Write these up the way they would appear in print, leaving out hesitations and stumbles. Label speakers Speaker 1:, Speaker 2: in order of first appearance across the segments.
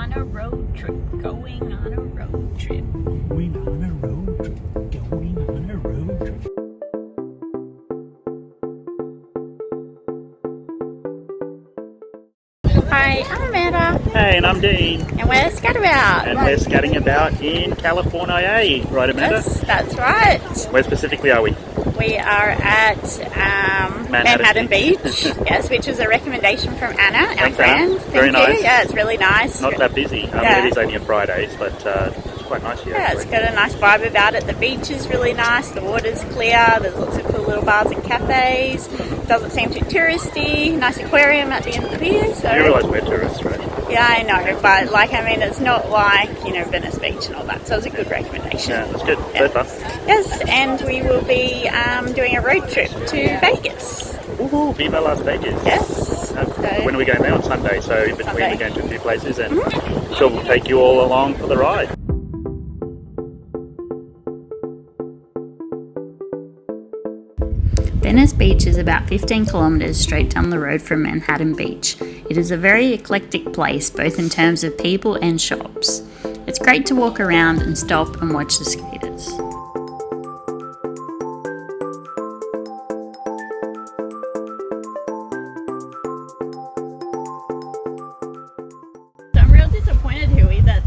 Speaker 1: on a road trip, going on a road trip.
Speaker 2: Going on a road trip, going on a road trip.
Speaker 1: Hi, I'm Amanda.
Speaker 2: Hey, and I'm Dean.
Speaker 1: And we're Scatabout.
Speaker 2: And we're scatting about in California, right, Amanda?
Speaker 1: Yes, that's right.
Speaker 2: Where specifically are we?
Speaker 1: We are at Manhattan Beach. Yes, which was a recommendation from Anna, our
Speaker 2: Thanks,
Speaker 1: friend.
Speaker 2: Anna.
Speaker 1: Thank
Speaker 2: Very
Speaker 1: you.
Speaker 2: nice.
Speaker 1: Yeah, it's really nice.
Speaker 2: Not that busy.
Speaker 1: Yeah.
Speaker 2: It is only a Fridays, but it's quite nice here.
Speaker 1: Yeah, it's got a nice vibe about it. The beach is really nice. The water's clear. There's lots of cool little bars and cafes. Doesn't seem too touristy. Nice aquarium at the end of the pier. So
Speaker 2: You realise we're tourists, right?
Speaker 1: yeah, I know, but it's not like Venice Beach and all that. So it was a good recommendation.
Speaker 2: Yeah, that's good.
Speaker 1: Yeah.
Speaker 2: So far.
Speaker 1: Yes, and we will be doing a road trip to Vegas.
Speaker 2: Woohoo! Viva Las Vegas.
Speaker 1: Yes.
Speaker 2: When are we going there? On Sunday. So in between
Speaker 1: Sunday.
Speaker 2: we're going to a few places, and sure we'll take you all along for the ride.
Speaker 3: Venice Beach is about 15 kilometres straight down the road from Manhattan Beach. It is a very eclectic place, both in terms of people and shops. It's great to walk around and stop and watch the skaters.
Speaker 1: So I'm real disappointed, Huey, that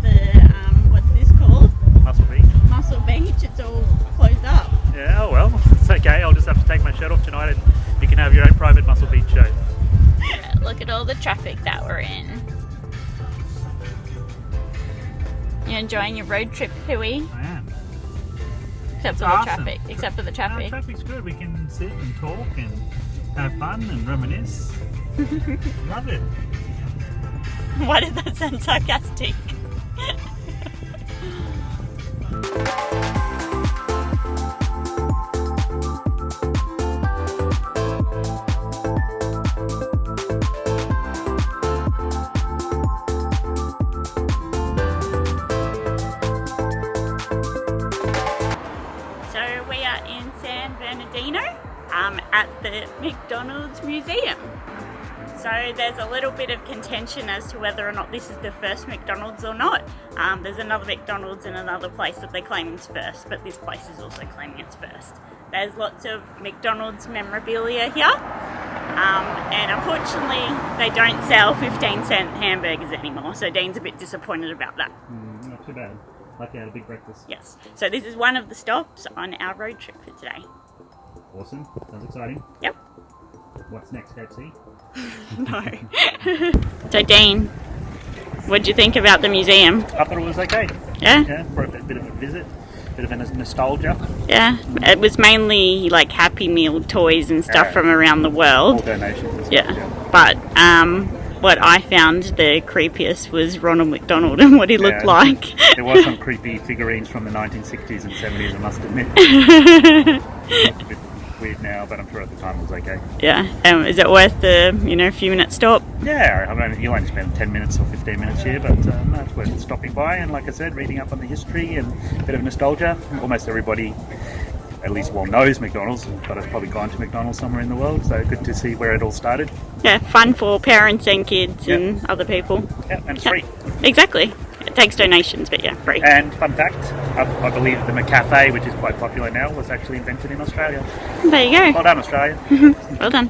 Speaker 1: what's this called?
Speaker 2: Muscle Beach.
Speaker 1: Muscle Beach, it's all closed up.
Speaker 2: Yeah, oh well, it's okay. I'll just have to take my shirt off tonight and you can have your own private Muscle Beach show.
Speaker 1: Look at all the traffic that we're in. You enjoying your road trip, Huey?
Speaker 2: I am.
Speaker 1: Except for
Speaker 2: Awesome.
Speaker 1: the traffic. Except for the
Speaker 2: No,
Speaker 1: traffic.
Speaker 2: traffic's good. We can sit and talk and have fun and reminisce. Love it.
Speaker 1: Why did that sound sarcastic? So we are in San Bernardino at the McDonald's Museum. So there's a little bit of contention as to whether or not this is the first McDonald's or not. There's another McDonald's in another place that they claim is first, but this place is also claiming it's first. There's lots of McDonald's memorabilia here, and unfortunately they don't sell 15-cent hamburgers anymore, so Dean's a bit disappointed about that.
Speaker 2: Not too bad. Lucky I had a big breakfast.
Speaker 1: Yes, so this is one of the stops on our road trip for today.
Speaker 2: Awesome. Sounds exciting.
Speaker 1: Yep.
Speaker 2: What's next, KFC?
Speaker 1: No. So Dean, what did you think about the museum?
Speaker 2: I thought it was okay.
Speaker 1: Yeah?
Speaker 2: Yeah, for a bit of a visit. Bit of a nostalgia.
Speaker 1: Yeah, it was mainly like Happy Meal toys and stuff
Speaker 2: Yeah.
Speaker 1: from around the
Speaker 2: All
Speaker 1: world.
Speaker 2: donations. and stuff,
Speaker 1: Yeah, but what I found the creepiest was Ronald McDonald and what he looked
Speaker 2: Yeah.
Speaker 1: like.
Speaker 2: There was some creepy figurines from the 1960s and 70s, I must admit. It's a bit weird now, but I'm sure at the time it was okay.
Speaker 1: Yeah, is it worth the few minute stop?
Speaker 2: Yeah, I mean, you'll only spend 10 minutes or 15 minutes here, but no, it's worth stopping by and, like I said, reading up on the history and a bit of nostalgia. Almost everybody, at least knows McDonald's, but has probably gone to McDonald's somewhere in the world, so good to see where it all started.
Speaker 1: Yeah, fun for parents and kids
Speaker 2: Yeah.
Speaker 1: and other people.
Speaker 2: Yeah, and it's
Speaker 1: Yeah.
Speaker 2: free.
Speaker 1: Exactly. It takes donations, but yeah, free.
Speaker 2: And fun fact, I believe the McCafe, which is quite popular now, was actually invented in Australia.
Speaker 1: There you go.
Speaker 2: Well done, Australia.
Speaker 1: Well done.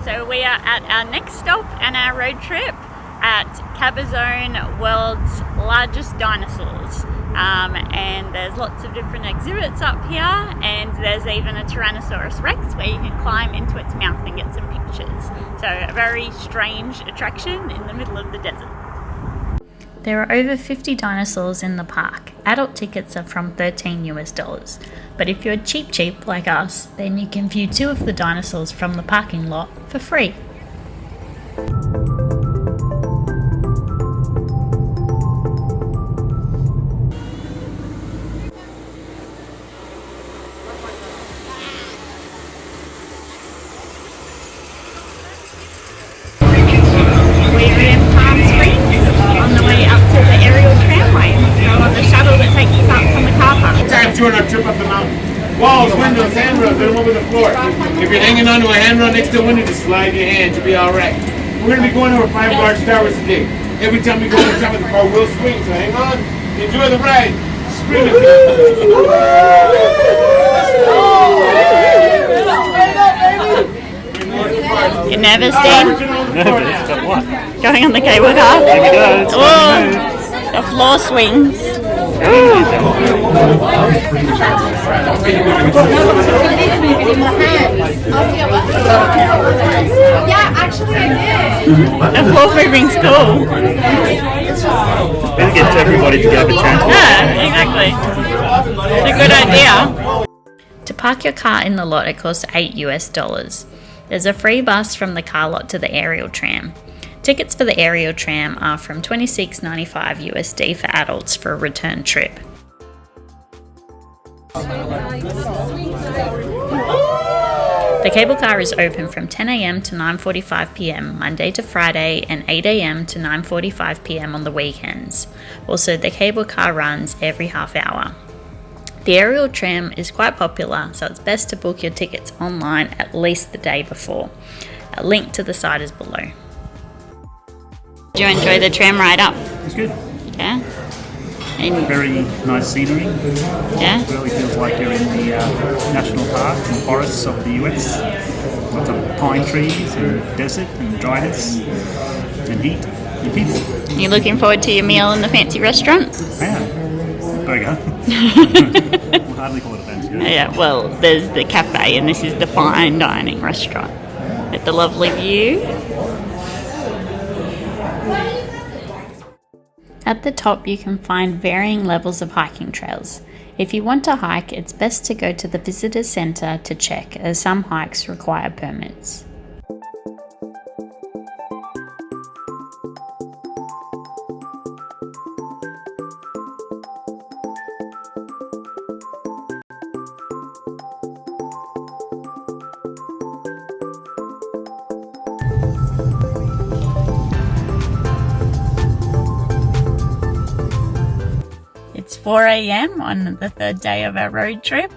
Speaker 1: So we are at our next stop and our road trip at Cabazon, world's largest dinosaurs. And there's lots of different exhibits up here, and there's even a Tyrannosaurus Rex where you can climb into its mouth and get some pictures. So a very strange attraction in the middle of the desert.
Speaker 3: There are over 50 dinosaurs in the park. Adult tickets are from $13 US. But if you're cheap like us, then you can view 2 of the dinosaurs from the parking lot for free.
Speaker 1: We're in Palm Springs on the way up to the aerial tramway, so on the shuttle that takes us up from the car park.
Speaker 4: you on our trip up the mountain. Walls, windows, handrails, let them over the floor. If you're hanging onto a handrail next to a window, just slide your hand, you'll be all right. We're going to be going over 5 large towers today. Every time we go on top of the car, we'll swing, so hang on, enjoy the ride. Scream
Speaker 1: You're nervous, Dan?
Speaker 2: Nervous, but what?
Speaker 1: Going on the cable car?
Speaker 2: Here we go. It's
Speaker 1: Oh,
Speaker 2: move.
Speaker 1: the floor swings.
Speaker 5: Yeah, actually I did.
Speaker 1: The floor moving's cool.
Speaker 2: It gets everybody to have a chance.
Speaker 1: Yeah, exactly. It's a good idea.
Speaker 3: To park your car in the lot, it costs $8. There's a free bus from the car lot to the aerial tram. Tickets for the aerial tram are from $26.95 USD for adults for a return trip. The cable car is open from 10 AM to 9:45 PM Monday to Friday and 8 AM to 9:45 PM on the weekends. Also, the cable car runs every half hour. The aerial tram is quite popular, so it's best to book your tickets online at least the day before. A link to the site is below.
Speaker 1: Did you enjoy the tram ride up?
Speaker 2: It's good.
Speaker 1: Yeah? And,
Speaker 2: Very nice scenery.
Speaker 1: yeah?
Speaker 2: It really feels like you're in the national park and forests of the US. Lots of pine trees and desert and dryness and heat and people.
Speaker 1: You looking forward to your meal in the fancy restaurant?
Speaker 2: Yeah. Burger. We'll hardly call it a fancy.
Speaker 1: Yeah, well, there's the cafe and this is the fine dining restaurant with the lovely view.
Speaker 3: At the top, you can find varying levels of hiking trails. If you want to hike, it's best to go to the visitor centre to check, as some hikes require permits.
Speaker 1: It's 4 AM on the third day of our road trip,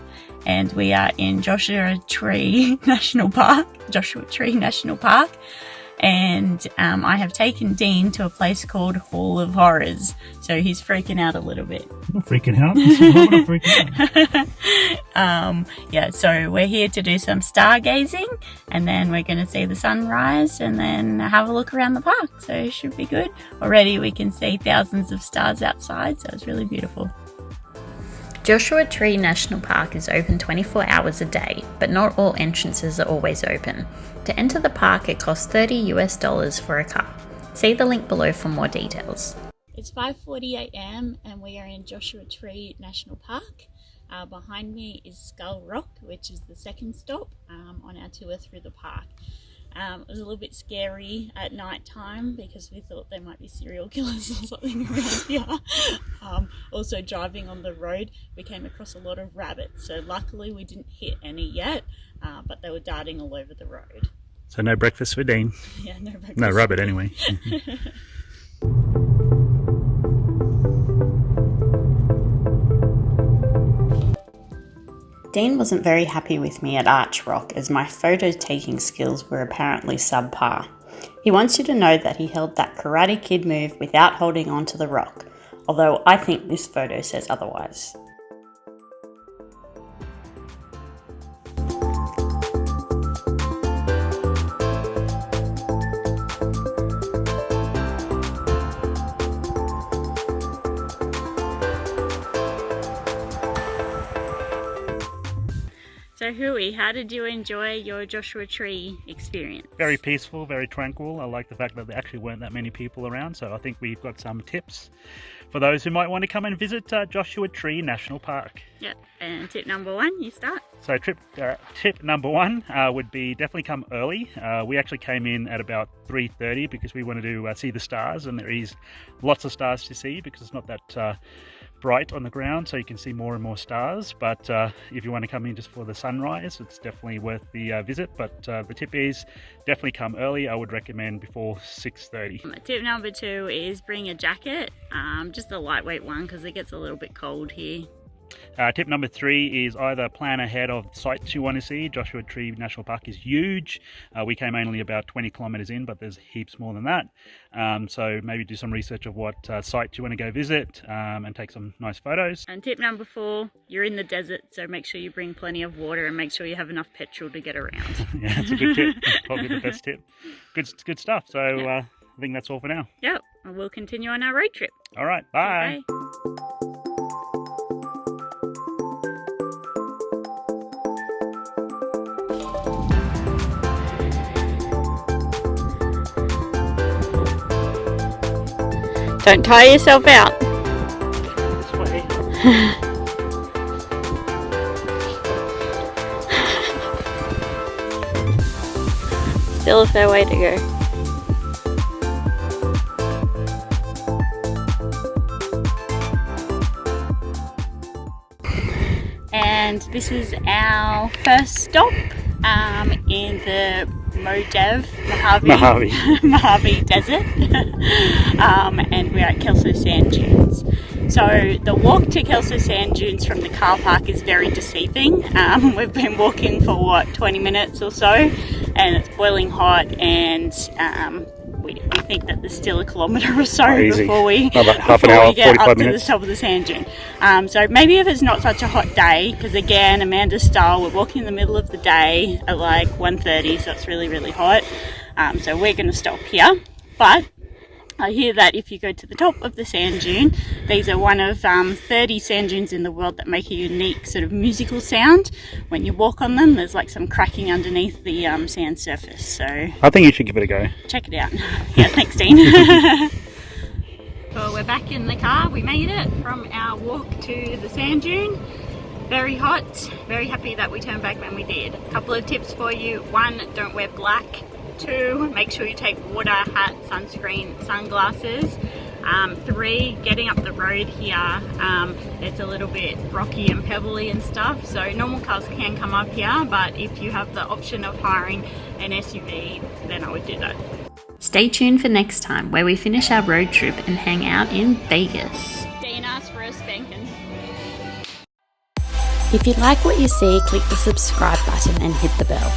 Speaker 1: and we are in Joshua Tree National Park. And I have taken Dean to a place called Hall of Horrors, so he's freaking out a little bit.
Speaker 2: I'm not freaking out. Why would I freak out?
Speaker 1: Yeah, so we're here to do some stargazing, and then we're going to see the sunrise and then have a look around the park, so it should be good. Already we can see thousands of stars outside, so it's really beautiful.
Speaker 3: Joshua Tree National Park is open 24 hours a day, but not all entrances are always open. To enter the park, it costs $30 for a car. See the link below for more details.
Speaker 1: It's 5:40 AM and we are in Joshua Tree National Park. Behind me is Skull Rock, which is the second stop on our tour through the park. It was a little bit scary at night time because we thought there might be serial killers or something around here. Also driving on the road, we came across a lot of rabbits, so luckily we didn't hit any yet, but they were darting all over the road.
Speaker 2: So no breakfast for Dean.
Speaker 1: Yeah, no breakfast.
Speaker 2: No rabbit anyway.
Speaker 3: Dean wasn't very happy with me at Arch Rock as my photo taking skills were apparently subpar. He wants you to know that he held that Karate Kid move without holding on to the rock, although I think this photo says otherwise.
Speaker 1: So Hui, how did you enjoy your Joshua Tree experience?
Speaker 2: Very peaceful, very tranquil. I like the fact that there actually weren't that many people around, so I think we've got some tips for those who might want to come and visit Joshua Tree National Park.
Speaker 1: Yep, and tip number 1, you start.
Speaker 2: So tip number 1 would be definitely come early. We actually came in at about 3:30 because we wanted to see the stars, and there is lots of stars to see because it's not that bright on the ground, so you can see more and more stars. But if you want to come in just for the sunrise, it's definitely worth the visit. But the tip is definitely come early. I would recommend before 6:30.
Speaker 1: Tip number 2 is bring a jacket, just a lightweight one because it gets a little bit cold here.
Speaker 2: Tip number 3 is either plan ahead of sites you want to see. Joshua Tree National Park is huge. We came only about 20 kilometres in, but there's heaps more than that. So maybe do some research of what site you want to go visit and take some nice photos.
Speaker 1: And tip number 4, you're in the desert, so make sure you bring plenty of water and make sure you have enough petrol to get around.
Speaker 2: Yeah, that's a good tip. Probably the best tip. Good stuff. So I think that's all for now.
Speaker 1: Yep, and we'll continue on our road trip.
Speaker 2: All right, bye.
Speaker 1: Bye. Don't tire yourself out.
Speaker 2: This way.
Speaker 1: Still a fair way to go. And this is our first stop in the Mojave Desert, and we're at Kelso Sand Dunes. So the walk to Kelso Sand Dunes from the car park is very deceiving. We've been walking for 20 minutes or so, and it's boiling hot, and we think that there's still a kilometre or so before we get up to the top of the sand dune. So maybe if it's not such a hot day, because again, Amanda style, we're walking in the middle of the day at like 1:30, so it's really, really hot. So we're going to stop here. But I hear that if you go to the top of the sand dune, these are one of 30 sand dunes in the world that make a unique sort of musical sound. When you walk on them, there's like some cracking underneath the sand surface. So
Speaker 2: I think you should give it a go.
Speaker 1: Check it out. Yeah, thanks, Dean. Well, we're back in the car. We made it from our walk to the sand dune. Very hot. Very happy that we turned back when we did. A couple of tips for you. 1, don't wear black. 2, make sure you take water, hat, sunscreen, sunglasses. 3, getting up the road here, it's a little bit rocky and pebbly and stuff, so normal cars can come up here, but if you have the option of hiring an SUV, then I would do that.
Speaker 3: Stay tuned for next time, where we finish our road trip and hang out in Vegas.
Speaker 1: Dean asked for a spanking.
Speaker 6: If you like what you see, click the subscribe button and hit the bell.